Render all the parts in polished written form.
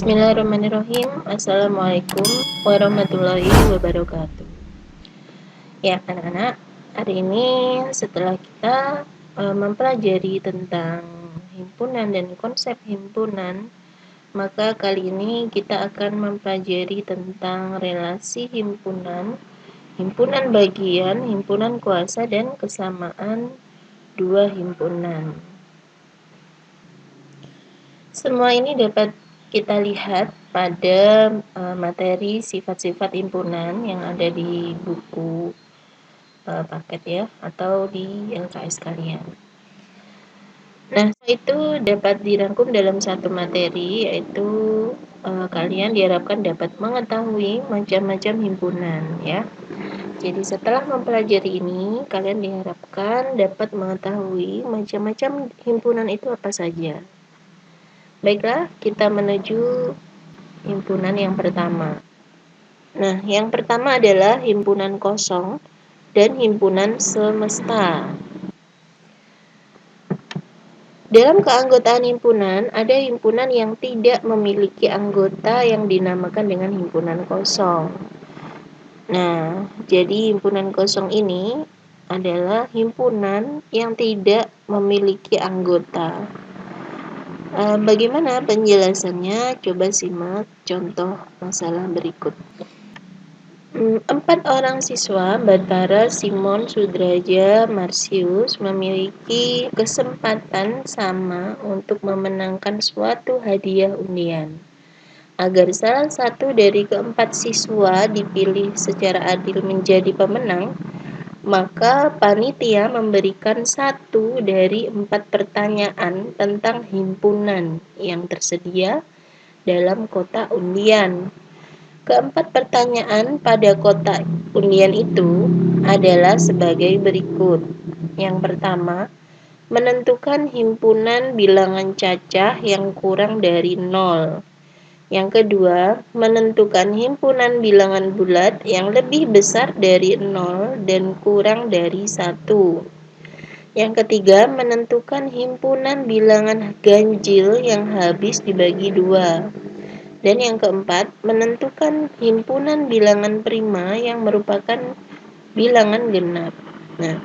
Bismillahirrahmanirrahim. Assalamualaikum warahmatullahi wabarakatuh. Ya, anak-anak, hari ini setelah kita mempelajari tentang himpunan dan konsep himpunan, maka kali ini kita akan mempelajari tentang relasi himpunan, himpunan bagian, himpunan kuasa, dan kesamaan dua himpunan. Semua ini dapat kita lihat pada materi sifat-sifat himpunan yang ada di buku paket ya, atau di LKS kalian. Nah, itu dapat dirangkum dalam satu materi, yaitu kalian diharapkan dapat mengetahui macam-macam himpunan ya. Jadi setelah mempelajari ini, kalian diharapkan dapat mengetahui macam-macam himpunan itu apa saja. Baiklah, kita menuju himpunan yang pertama. Nah, yang pertama adalah himpunan kosong dan himpunan semesta. Dalam keanggotaan himpunan, ada himpunan yang tidak memiliki anggota yang dinamakan dengan himpunan kosong. Nah, jadi himpunan kosong ini adalah himpunan yang tidak memiliki anggota. Bagaimana penjelasannya? Coba simak contoh masalah berikut. 4 orang siswa, Batara, Simon, Sudraja, Marsius, memiliki kesempatan sama untuk memenangkan suatu hadiah undian. Agar salah satu dari keempat siswa dipilih secara adil menjadi pemenang, maka panitia memberikan 1 dari 4 pertanyaan tentang himpunan yang tersedia dalam kotak undian. Keempat pertanyaan pada kotak undian itu adalah sebagai berikut. Yang pertama, menentukan himpunan bilangan cacah yang kurang dari 0. Yang kedua, menentukan himpunan bilangan bulat yang lebih besar dari 0 dan kurang dari 1. Yang ketiga, menentukan himpunan bilangan ganjil yang habis dibagi 2. Dan yang keempat, menentukan himpunan bilangan prima yang merupakan bilangan genap. Nah,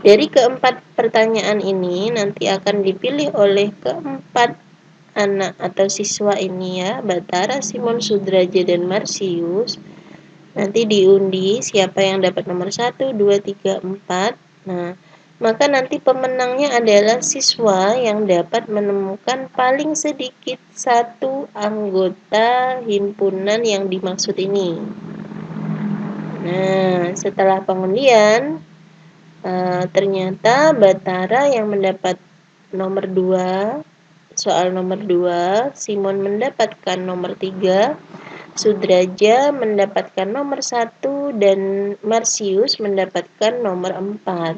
dari keempat pertanyaan ini nanti akan dipilih oleh keempat anak atau siswa ini ya, Batara, Simon, Sudraja, dan Marsius. Nanti diundi siapa yang dapat nomor 1, 2, 3, 4. Nah, maka nanti pemenangnya adalah siswa yang dapat menemukan paling sedikit 1 anggota himpunan yang dimaksud ini. Nah, setelah pengundian, ternyata Batara yang mendapat nomor 2, soal nomor 2, Simon mendapatkan nomor 3, Sudraja mendapatkan nomor 1, dan Marsius mendapatkan nomor 4.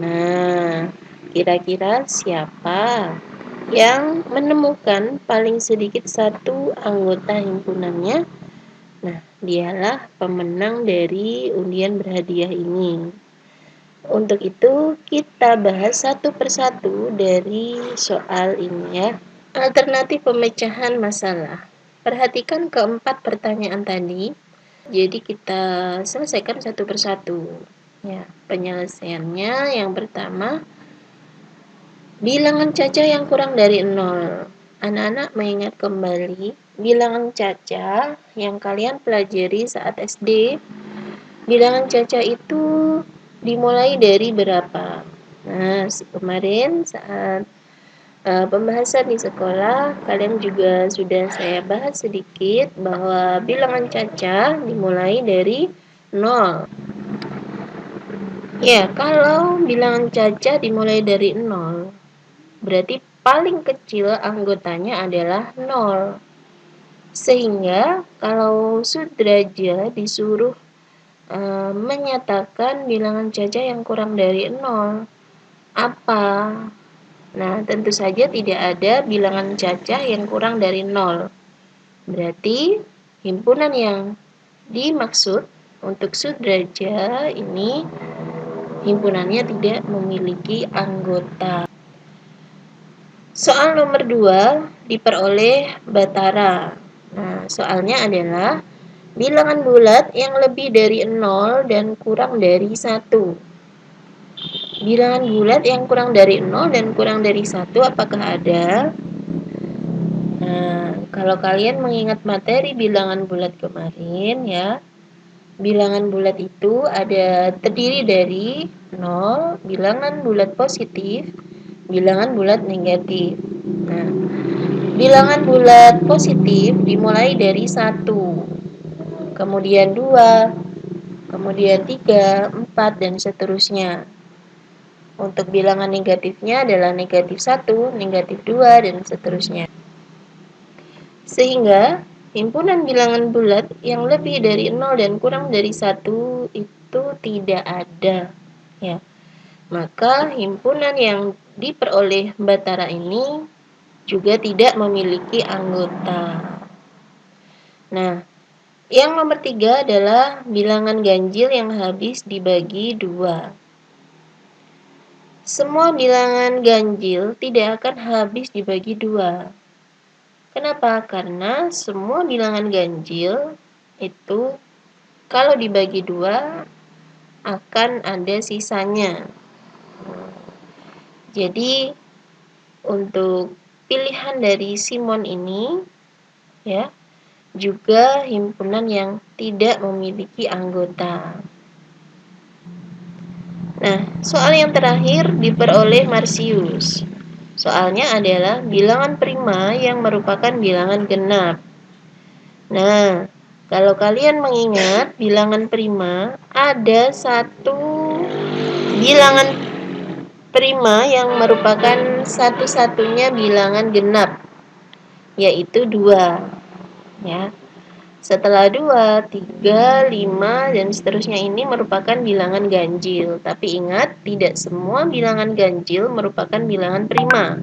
Nah, kira-kira siapa yang menemukan paling sedikit 1 anggota himpunannya? Nah, dialah pemenang dari undian berhadiah ini. Untuk itu, kita bahas satu persatu dari soal ini ya. Alternatif pemecahan masalah. Perhatikan keempat pertanyaan tadi. Jadi kita selesaikan satu persatu. Ya, penyelesaiannya yang pertama, bilangan cacah yang kurang dari 0. Anak-anak mengingat kembali bilangan cacah yang kalian pelajari saat SD. Bilangan cacah itu dimulai dari berapa? Nah, kemarin saat pembahasan di sekolah, kalian juga sudah saya bahas sedikit bahwa bilangan cacah dimulai dari 0. Ya, kalau bilangan cacah dimulai dari 0, berarti paling kecil anggotanya adalah 0. Sehingga kalau Sudraja disuruh menyatakan bilangan cacah yang kurang dari 0, apa? Nah, tentu saja tidak ada bilangan cacah yang kurang dari 0. Berarti himpunan yang dimaksud untuk Sudraja ini himpunannya tidak memiliki anggota. Soal nomor 2, diperoleh Batara. Nah, soalnya adalah bilangan bulat yang lebih dari 0 dan kurang dari 1. Bilangan bulat yang kurang dari 0 dan kurang dari 1 apakah ada? Nah, kalau kalian mengingat materi bilangan bulat kemarin ya, bilangan bulat itu ada terdiri dari 0, bilangan bulat positif, bilangan bulat negatif. Nah, bilangan bulat positif dimulai dari 1, kemudian 2, kemudian 3, 4, dan seterusnya. Untuk bilangan negatifnya adalah negatif 1, negatif 2, dan seterusnya. Sehingga himpunan bilangan bulat yang lebih dari 0 dan kurang dari 1 itu tidak ada. Ya. Maka himpunan yang diperoleh Batara ini juga tidak memiliki anggota. Nah, yang nomor 3 adalah bilangan ganjil yang habis dibagi 2. Semua bilangan ganjil tidak akan habis dibagi 2. Kenapa? Karena semua bilangan ganjil itu kalau dibagi 2 akan ada sisanya. Jadi untuk pilihan dari Simon ini ya juga himpunan yang tidak memiliki anggota. Nah, soal yang terakhir diperoleh Marsius. Soalnya adalah bilangan prima yang merupakan bilangan genap. Nah, kalau kalian mengingat bilangan prima, ada satu bilangan prima yang merupakan satu-satunya bilangan genap, yaitu 2. Ya. Setelah 2, 3, 5, dan seterusnya ini merupakan bilangan ganjil. Tapi ingat, tidak semua bilangan ganjil merupakan bilangan prima.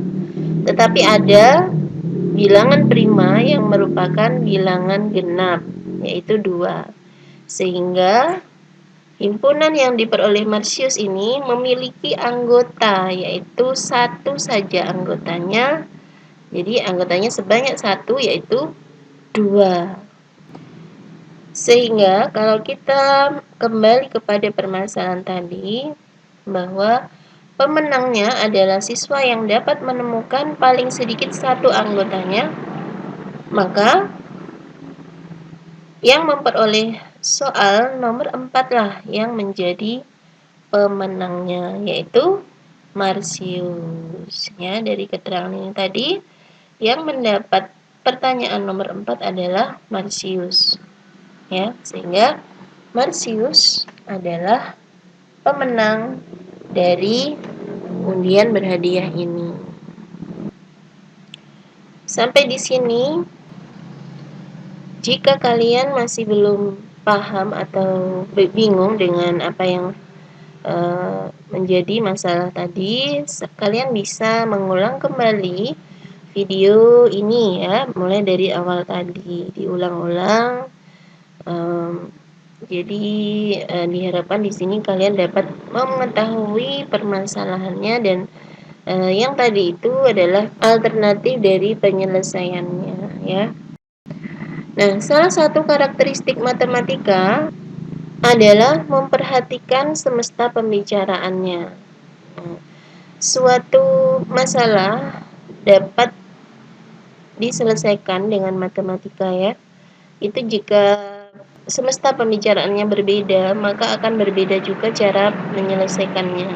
Tetapi ada bilangan prima yang merupakan bilangan genap, yaitu 2. Sehingga himpunan yang diperoleh Marsius ini memiliki anggota, yaitu satu saja anggotanya. Jadi anggotanya sebanyak 1, yaitu 2. Sehingga kalau kita kembali kepada permasalahan tadi, bahwa pemenangnya adalah siswa yang dapat menemukan paling sedikit satu anggotanya, maka yang memperoleh soal nomor 4 lah yang menjadi pemenangnya, yaitu Marsius. Ya, dari keterangan ini tadi, yang mendapat pertanyaan nomor 4 adalah Marsius. Ya, sehingga Marsius adalah pemenang dari undian berhadiah ini. Sampai di sini, jika kalian masih belum paham atau bingung dengan apa yang menjadi masalah tadi, kalian bisa mengulang kembali video ini ya, mulai dari awal tadi, diulang-ulang. Jadi diharapkan di sini kalian dapat mengetahui permasalahannya dan yang tadi itu adalah alternatif dari penyelesaiannya ya. Nah, salah satu karakteristik matematika adalah memperhatikan semesta pembicaraannya. Suatu masalah dapat diselesaikan dengan matematika ya. Itu jika semesta pembicaraannya berbeda, maka akan berbeda juga cara menyelesaikannya.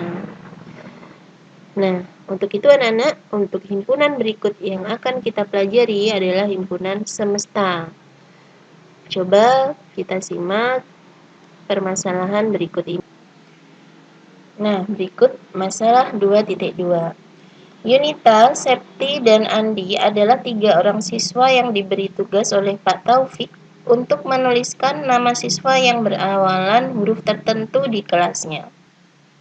Nah, untuk itu anak-anak, untuk himpunan berikut yang akan kita pelajari adalah himpunan semesta. Coba kita simak permasalahan berikut ini. Nah, berikut masalah 2.2. Yunita, Septi, dan Andi adalah 3 orang siswa yang diberi tugas oleh Pak Taufik untuk menuliskan nama siswa yang berawalan huruf tertentu di kelasnya.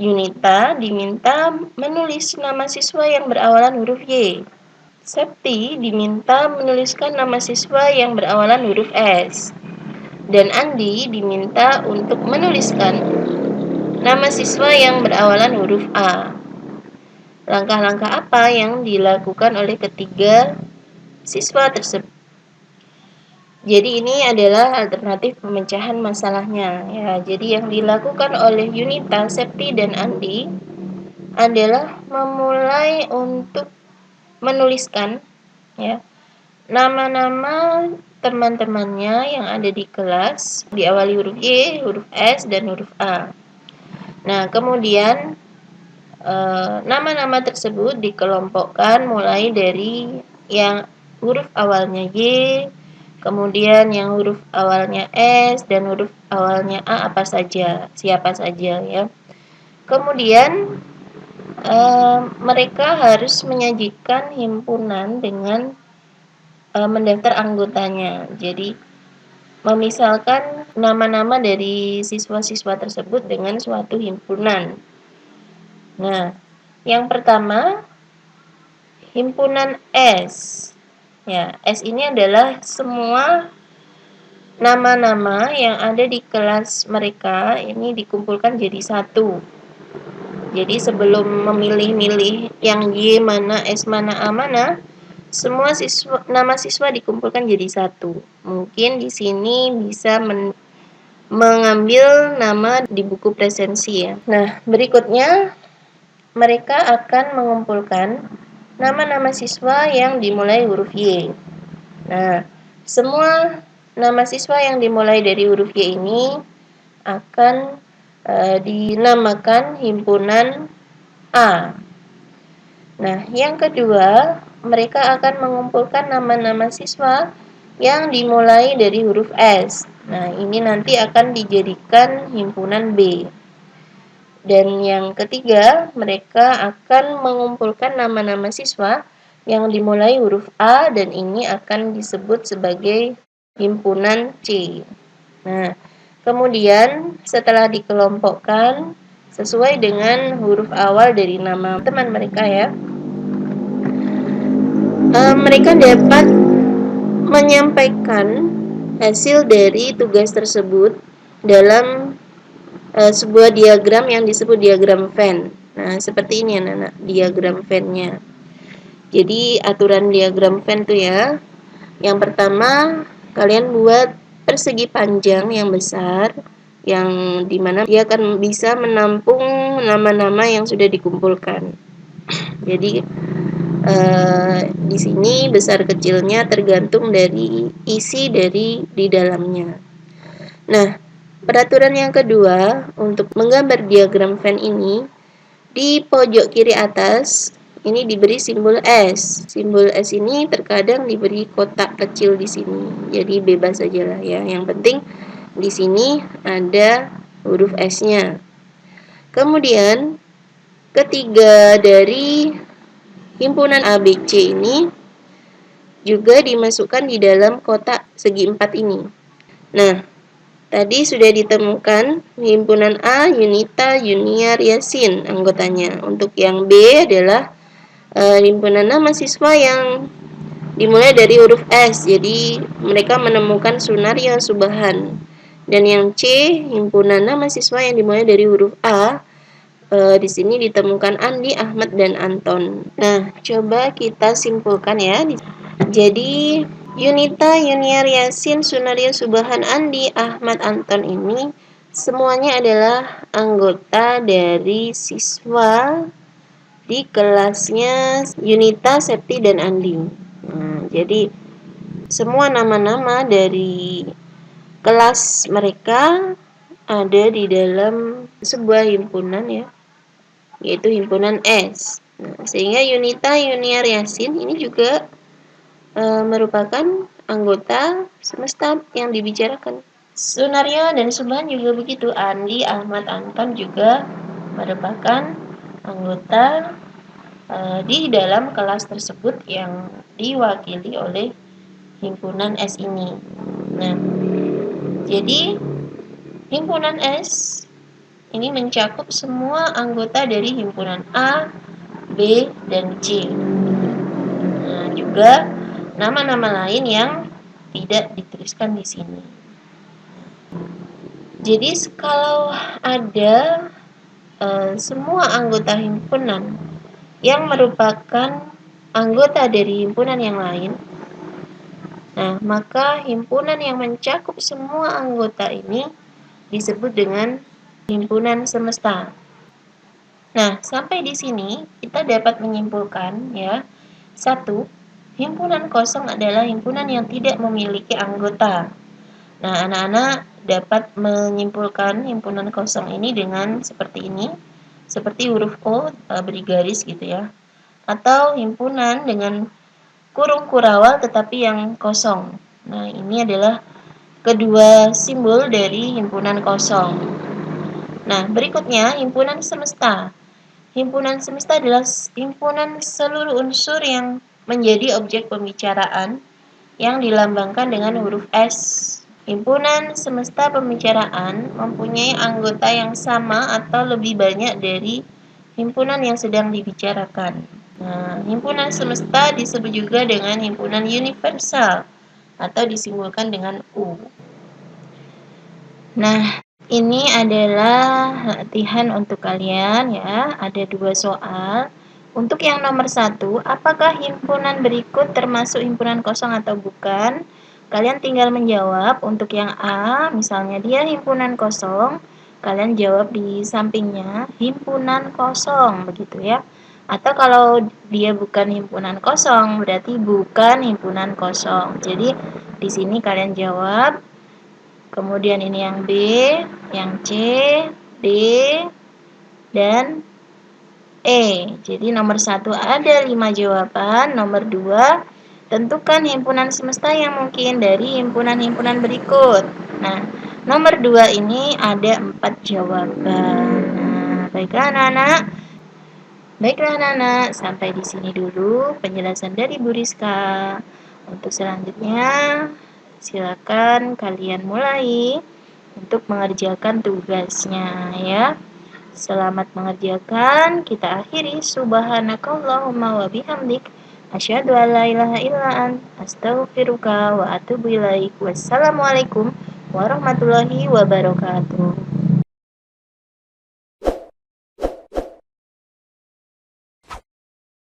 Yunita diminta menulis nama siswa yang berawalan huruf Y. Septi diminta menuliskan nama siswa yang berawalan huruf S. Dan Andi diminta untuk menuliskan nama siswa yang berawalan huruf A. Langkah-langkah apa yang dilakukan oleh ketiga siswa tersebut. Jadi ini adalah alternatif pemecahan masalahnya ya. Jadi yang dilakukan oleh Yunita, Septi dan Andi adalah memulai untuk menuliskan ya nama-nama teman-temannya yang ada di kelas, diawali huruf Y, huruf S, dan huruf A. Nah, kemudian nama-nama tersebut dikelompokkan mulai dari yang huruf awalnya Y, kemudian yang huruf awalnya S, dan huruf awalnya A apa saja, siapa saja ya. Kemudian mereka harus menyajikan himpunan dengan mendaftar anggotanya. Jadi memisalkan nama-nama dari siswa-siswa tersebut dengan suatu himpunan. Nah, yang pertama himpunan S. Ya, S ini adalah semua nama-nama yang ada di kelas mereka ini dikumpulkan jadi satu. Jadi sebelum memilih-milih yang Y mana, S mana, A mana, semua nama siswa dikumpulkan jadi satu. Mungkin di sini bisa mengambil nama di buku presensi ya. Nah, berikutnya mereka akan mengumpulkan nama-nama siswa yang dimulai huruf Y. Nah, semua nama siswa yang dimulai dari huruf Y ini akan dinamakan himpunan A. Nah, yang kedua, mereka akan mengumpulkan nama-nama siswa yang dimulai dari huruf S. Nah, ini nanti akan dijadikan himpunan B. Dan yang ketiga, mereka akan mengumpulkan nama-nama siswa yang dimulai huruf A dan ini akan disebut sebagai himpunan C. Nah, kemudian setelah dikelompokkan sesuai dengan huruf awal dari nama teman mereka ya, mereka dapat menyampaikan hasil dari tugas tersebut dalam sebuah diagram yang disebut diagram Venn. Nah, seperti ini anak-anak diagram Venn-nya. Jadi aturan diagram Venn tuh ya. Yang pertama, kalian buat persegi panjang yang besar yang dimana dia akan bisa menampung nama-nama yang sudah dikumpulkan. Jadi di sini besar kecilnya tergantung dari isi dari di dalamnya. Nah, peraturan yang kedua untuk menggambar diagram Venn ini di pojok kiri atas ini diberi simbol S. Simbol S ini terkadang diberi kotak kecil di sini. Jadi bebas saja lah ya. Yang penting di sini ada huruf S-nya. Kemudian ketiga dari himpunan ABC ini juga dimasukkan di dalam kotak segi 4 ini. Nah, tadi sudah ditemukan himpunan A, Yunita, Yuniar, Yasin anggotanya. Untuk yang B adalah himpunan nama siswa yang dimulai dari huruf S. Jadi mereka menemukan Sunaryo, Subahan. Dan yang C, himpunan nama siswa yang dimulai dari huruf A. Di sini ditemukan Andi, Ahmad, dan Anton. Nah, coba kita simpulkan ya. Jadi, Yunita, Yuniar, Yasin, Sunaryo, Subahan, Andi, Ahmad, Anton ini semuanya adalah anggota dari siswa di kelasnya Yunita, Septi, dan Andi. Jadi, semua nama-nama dari kelas mereka ada di dalam sebuah himpunan ya, yaitu himpunan S. Nah, sehingga Yunita, Yuniar, Yasin ini juga merupakan anggota semesta yang dibicarakan. Sunaryo dan Subhan juga begitu. Andi, Ahmad, Anton juga merupakan anggota di dalam kelas tersebut yang diwakili oleh himpunan S ini. Nah, jadi himpunan S ini mencakup semua anggota dari himpunan A, B, dan C. Nah, juga nama-nama lain yang tidak dituliskan di sini. Jadi kalau ada semua anggota himpunan yang merupakan anggota dari himpunan yang lain, Nah, maka himpunan yang mencakup semua anggota ini disebut dengan himpunan semesta. Nah, sampai di sini kita dapat menyimpulkan ya, satu, himpunan kosong adalah himpunan yang tidak memiliki anggota. Nah, anak-anak dapat menyimpulkan himpunan kosong ini dengan seperti ini, seperti huruf O beri garis gitu ya, atau himpunan dengan kurung kurawal tetapi yang kosong. Nah, ini adalah kedua simbol dari himpunan kosong. Nah, berikutnya himpunan semesta. Himpunan semesta adalah himpunan seluruh unsur yang menjadi objek pembicaraan yang dilambangkan dengan huruf S. Himpunan semesta pembicaraan mempunyai anggota yang sama atau lebih banyak dari himpunan yang sedang dibicarakan. Nah, himpunan semesta disebut juga dengan himpunan universal atau disimbolkan dengan U. Nah, ini adalah latihan untuk kalian ya. Ada 2 soal. Untuk yang nomor 1, apakah himpunan berikut termasuk himpunan kosong atau bukan? Kalian tinggal menjawab. Untuk yang A, misalnya dia himpunan kosong, kalian jawab di sampingnya himpunan kosong begitu ya. Atau kalau dia bukan himpunan kosong, berarti bukan himpunan kosong. Jadi di sini kalian jawab. Kemudian ini yang B, yang C, D, dan E. Jadi nomor 1 ada 5 jawaban. Nomor 2, tentukan himpunan semesta yang mungkin dari himpunan-himpunan berikut. Nah, nomor 2 ini ada 4 jawaban. Nah, baiklah anak-anak, sampai di sini dulu penjelasan dari Bu Rizka. Untuk selanjutnya, silakan kalian mulai untuk mengerjakan tugasnya ya. Selamat mengerjakan. Kita akhiri. Subhanakallahumma wa bihamdik asyhadu an la ilaha illa anta astaghfiruka wa atubu ilaik. Wassalamualaikum warahmatullahi wabarakatuh.